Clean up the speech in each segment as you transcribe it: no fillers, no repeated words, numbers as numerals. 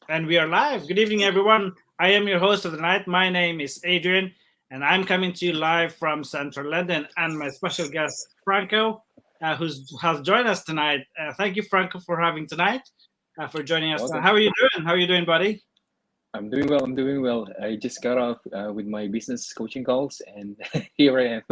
And we are live. Good evening, everyone. I am your host of the night. My name is Adrian, and I'm coming to you live from central London. And my special guest, Franco, who has joined us tonight. Thank you, Franco, for having tonight, for joining us tonight. Welcome. How are you doing? How are you doing, buddy? I'm doing well. I'm doing well. I just got off with my business coaching calls, and here I am.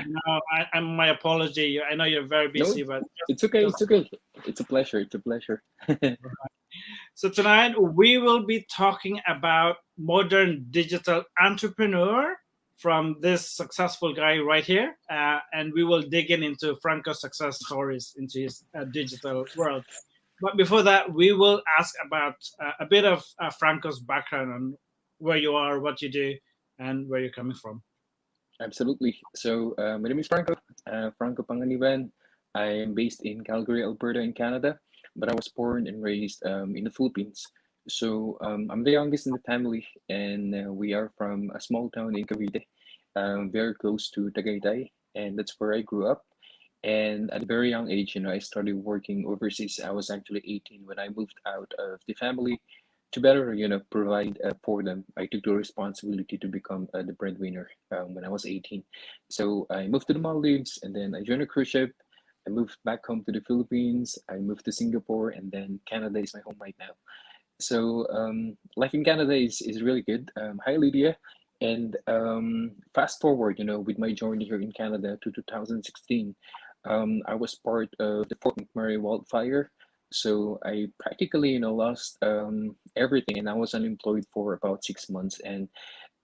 No, my apology. I know you're very No, busy, but it's okay. just It's okay. It's a pleasure. It's a pleasure. so tonight we will be talking about modern digital entrepreneur from this successful guy right here, and we will dig into Franco's success stories into his digital world. But before that, we will ask about a bit of Franco's background on where you are, what you do, and where you're coming from. Absolutely. So, my name is Franco. Franco Panganiban. I am based in Calgary, Alberta, in Canada, but I was born and raised in the Philippines. So, I'm the youngest in the family, and we are from a small town in Cavite, very close to Tagaytay, and that's where I grew up. And at a very young age, I started working overseas. I was actually 18 when I moved out of the family to better, provide for them. I took the responsibility to become the breadwinner when I was 18. So I moved to the Maldives and then I joined a cruise ship. I moved back home to the Philippines. I moved to Singapore and then Canada is my home right now. So life in Canada is really good. Hi, Lydia. And fast forward, with my journey here in Canada to 2016, I was part of the Fort McMurray wildfire. So I practically, lost everything, and I was unemployed for about 6 months. And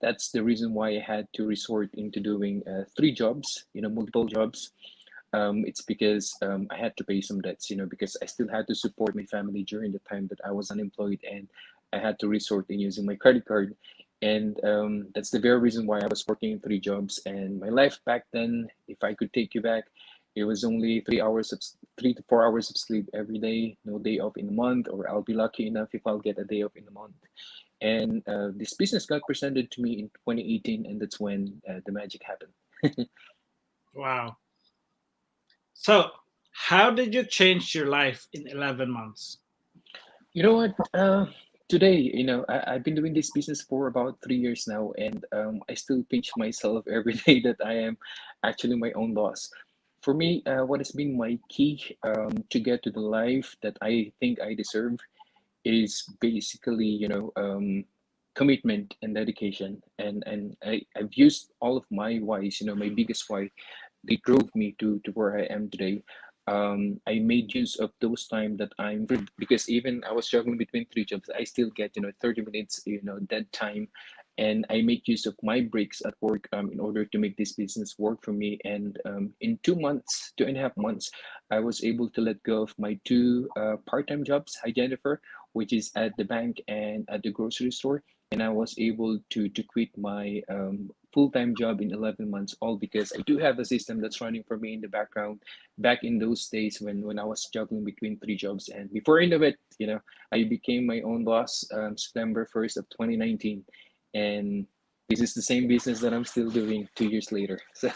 that's the reason why I had to resort into doing three jobs, multiple jobs. It's because I had to pay some debts, because I still had to support my family during the time that I was unemployed and I had to resort in using my credit card. And that's the very reason why I was working in three jobs. And my life back then, if I could take you back, it was only 3 hours of 3 to 4 hours of sleep every day, no day off in a month, or I'll be lucky enough if I'll get a day off in a month. And this business got presented to me in 2018, and that's when the magic happened. Wow. So, how did you change your life in 11 months? You know what? Today, I've been doing this business for about 3 years now, and I still pinch myself every day that I am actually my own boss. For me, what has been my key to get to the life that I think I deserve is basically, commitment and dedication. I've used all of my whys, my biggest why, they drove me to where I am today. I made use of those time that I'm free because even I was juggling between three jobs, I still get 30 minutes dead time, and I make use of my breaks at work in order to make this business work for me. And in 2 months, 2.5 months, I was able to let go of my two part-time jobs. Hi Jennifer, which is at the bank and at the grocery store, and I was able to quit my full-time job in 11 months, all because I do have a system that's running for me in the background back in those days when I was juggling between three jobs. And before end of it, I became my own boss September 1st of 2019. And this is the same business that I'm still doing 2 years later. So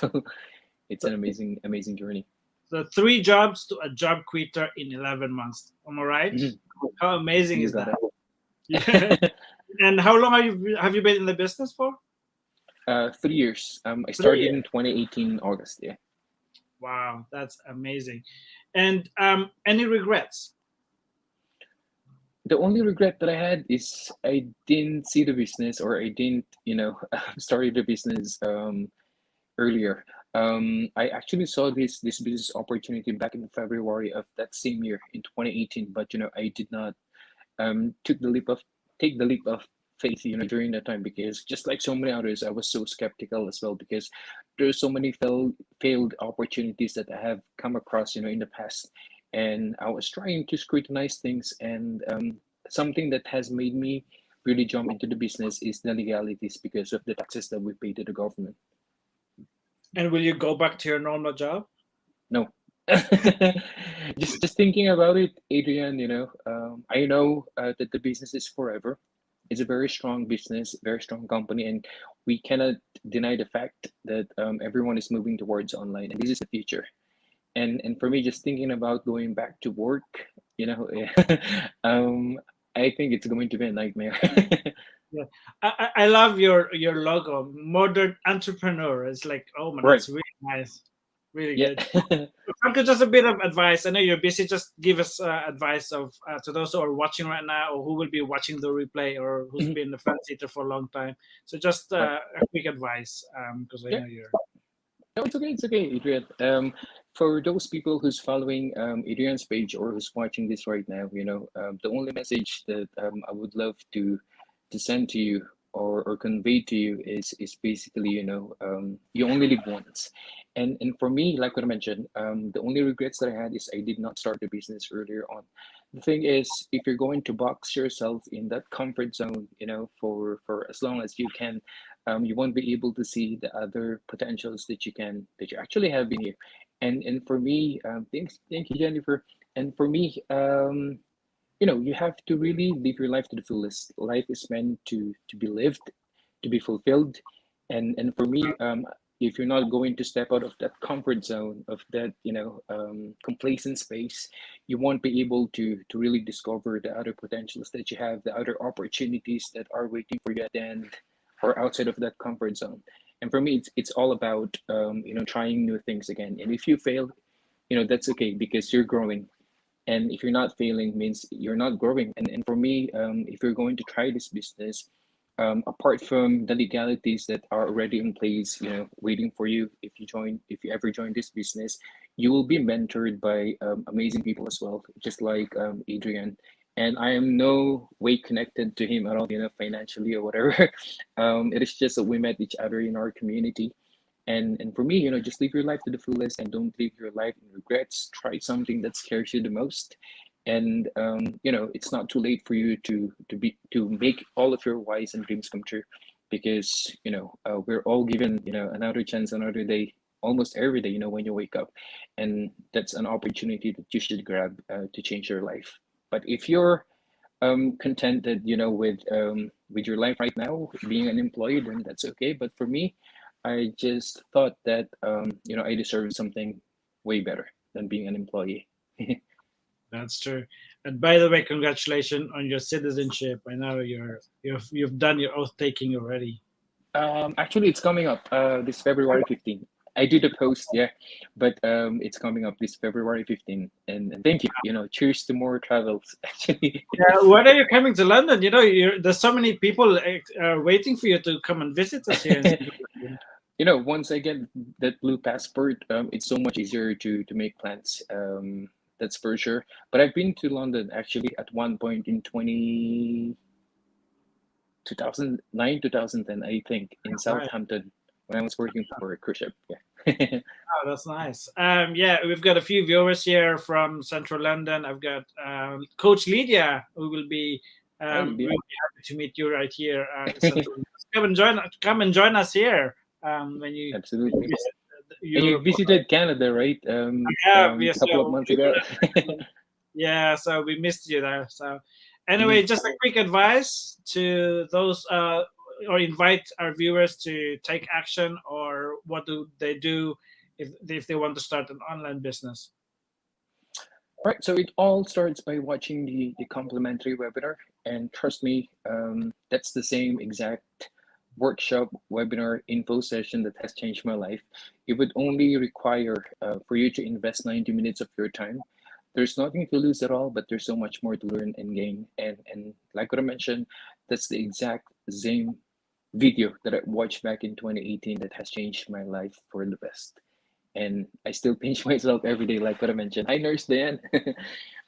it's an amazing, amazing journey. So, three jobs to a job quitter in 11 months. Am I right? Mhm. How amazing You is got that? it. Yeah. And how long have you been in the business for? 3 years. I Three started years. in 2018 August. Yeah. Wow, that's amazing. And any regrets? The only regret that I had is I didn't see the business, or I didn't, started the business earlier. I actually saw this business opportunity back in February of that same year in 2018, but I did not took the leap of take the leap of faith, during that time, because just like so many others, I was so skeptical as well because there's so many failed opportunities that I have come across, in the past, and I was trying to scrutinize things. And something that has made me really jump into the business is the legalities because of the taxes that we pay to the government. And will you go back to your normal job? No. Just thinking about it, Adrian, I know that the business is forever. It's a very strong business, very strong company, and we cannot deny the fact that everyone is moving towards online, and this is the future. And for me, just thinking about going back to work, you know, um, I think it's going to be a nightmare. Yeah, I love your logo, modern entrepreneur. It's like, oh man, Right. that's really nice, really Yeah. good. Franco, just a bit of advice. I know you're busy. Just give us advice of to those who are watching right now, or who will be watching the replay, or who's Mhm. been the fan theater for a long time. So just Right. a quick advice, because I Yeah. know you're. No, it's okay. It's okay, Adrian. For those people who's following Adrian's page or who's watching this right now, the only message that I would love to send to you or convey to you is basically, you only live once. And for me, like what I mentioned, the only regrets that I had is I did not start the business earlier on. The thing is, if you're going to box yourself in that comfort zone, for as long as you can, you won't be able to see the other potentials that you actually have in you. And for me, thank you, Jennifer. And for me, you have to really live your life to the fullest. Life is meant to be lived, to be fulfilled. And for me, if you're not going to step out of that comfort zone, of that complacent space, you won't be able to really discover the other potentials that you have, the other opportunities that are waiting for you at the end or outside of that comfort zone. And for me, it's all about trying new things again. And if you fail, that's okay because you're growing. And if you're not failing means you're not growing. And for me, if you're going to try this business, apart from the legalities that are already in place, waiting for you, if you ever join this business, you will be mentored by amazing people as well, just like Adrian. And I am no way connected to him at all, financially or whatever. It is just that we met each other in our community. And for me, just live your life to the fullest and don't live your life in regrets. Try something that scares you the most. And it's not too late for you to make all of your whys and dreams come true, because we're all given another chance, another day, almost every day. When you wake up, and that's an opportunity that you should grab to change your life. But if you're contented, with your life right now, being an employee, then that's okay. But for me, I just thought that I deserve something way better than being an employee. That's true. And by the way, congratulations on your citizenship. I know you've done your oath taking already. Actually, it's coming up this February 15th. I did a post, yeah, but it's coming up this February 15th. And thank you. Cheers to more travels. Actually, Yeah, when are you coming to London? There's so many people waiting for you to come and visit us here in Central London. once I get that blue passport, it's so much easier to make plans. That's for sure. But I've been to London actually at one point in 2009, 2010, I think, in Right. Southampton when I was working for a cruise ship. Yeah. Oh, that's nice. Yeah, we've got a few viewers here from Central London. I've got Coach Lydia, who will be Hi, will Lydia. be happy to meet you right here in Central. Come and join us here when you Absolutely. visit And you Europe. visited Canada, right? Yeah, yes, A couple of months ago. yeah. So we missed you there. So Mhm. anyway, just a quick advice to those or invite our viewers to take action, or what do they do if they want to start an online business. Right, so it all starts by watching the complimentary webinar, and trust me, that's the same exact workshop, webinar, info session that has changed my life. It would only require for you to invest 90 minutes of your time. There's nothing to lose at all, but there's so much more to learn and gain. And like what I mentioned, that's the exact same video that I watched back in 2018 that has changed my life for the best. And I still pinch myself every day, like what I mentioned. Hi, Nurse Dan.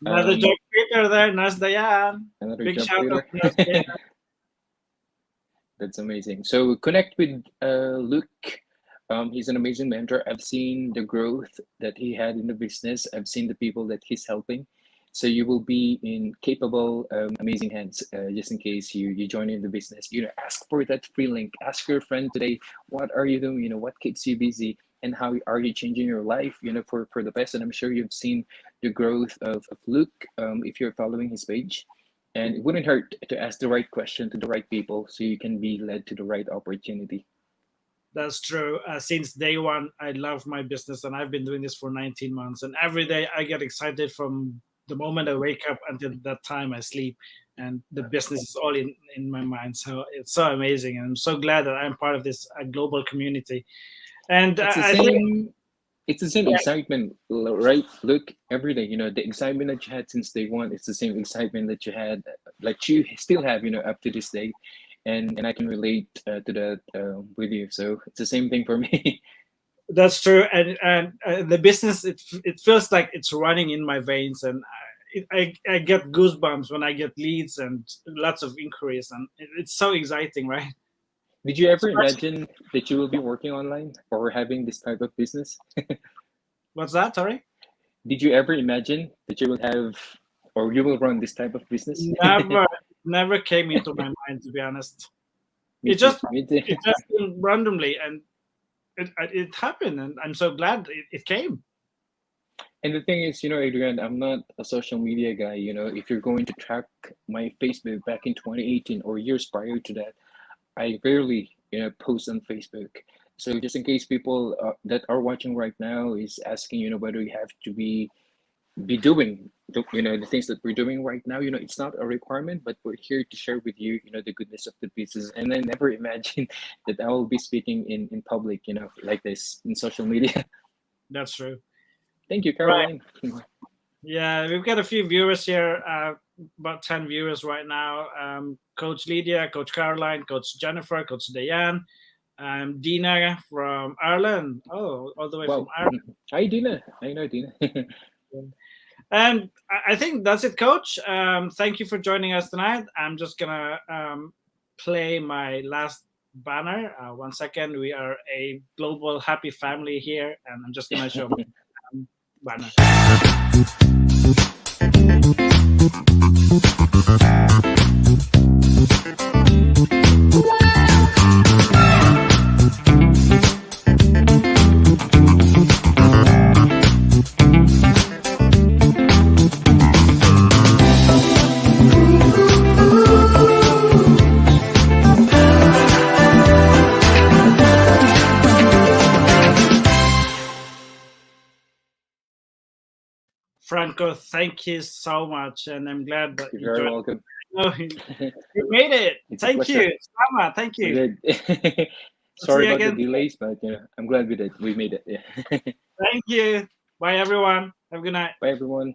Another um, job creator there, Nas Dayan. another Big job shout out creator. to Nas Dayan. That's amazing. So connect with Luke. He's an amazing mentor. I've seen the growth that he had in the business. I've seen the people that he's helping. So you will be in capable, amazing hands. Just in case you join in the business, ask for that free link. Ask your friend today, what are you doing? What keeps you busy, and how are you changing your life? For the best. And I'm sure you've seen the growth of Luke if you're following his page. And it wouldn't hurt to ask the right question to the right people so you can be led to the right opportunity. That's true. Since day one, I love my business, and I've been doing this for 19 months. And every day, I get excited from the moment I wake up until that time I sleep. and the business is all in my mind. So it's so amazing, and I'm so glad that I'm part of this global community. And It's the I think, same. It's the same excitement, right? Look, every day, the excitement that you had since day one, it's the same excitement that you had, like you still have, up to this day, and I can relate to that with you. So it's the same thing for me. that's true, and the business, it feels like it's running in my veins, and I get goosebumps when I get leads and lots of inquiries, and it's so exciting, right? Did you ever Especially, imagine that you will be working online or having this type of business? what's that? Sorry. Did you ever imagine that you will have or you will run this type of business? Never, never came into my mind, to be honest. Me It too. just Me too. it just came randomly, and it happened, and I'm so glad it came. And the thing is, Adrian, I'm not a social media guy. If you're going to track my Facebook back in 2018 or years prior to that, I rarely, post on Facebook. So just in case people that are watching right now is asking, whether you have to be doing the things that we're doing right now, it's not a requirement, but we're here to share with you, the goodness of the business. And I never imagined that I will be speaking in public, like this in social media. That's true. Thank you, Right. Caroline. Yeah, we've got a few viewers here, about 10 viewers right now. Coach Lydia, Coach Caroline, Coach Jennifer, Coach Diane, Dina from Ireland. Oh, all the way from Wow. Ireland. Hi, Dina. I know Dina. And I think that's it, Coach. Thank you for joining us tonight. I'm just gonna play my last banner. 1 second. We are a global happy family here, and I'm just gonna show my banner. Franco, thank you so much, and I'm glad that You're you very joined. welcome. Oh, you made it. It's a Thank pleasure. you, Sama. Thank We you. did. I'll see Sorry you about the again. delays, but I'm glad we did. We made it. Yeah. Thank you. Bye, everyone. Have a good night. Bye, everyone.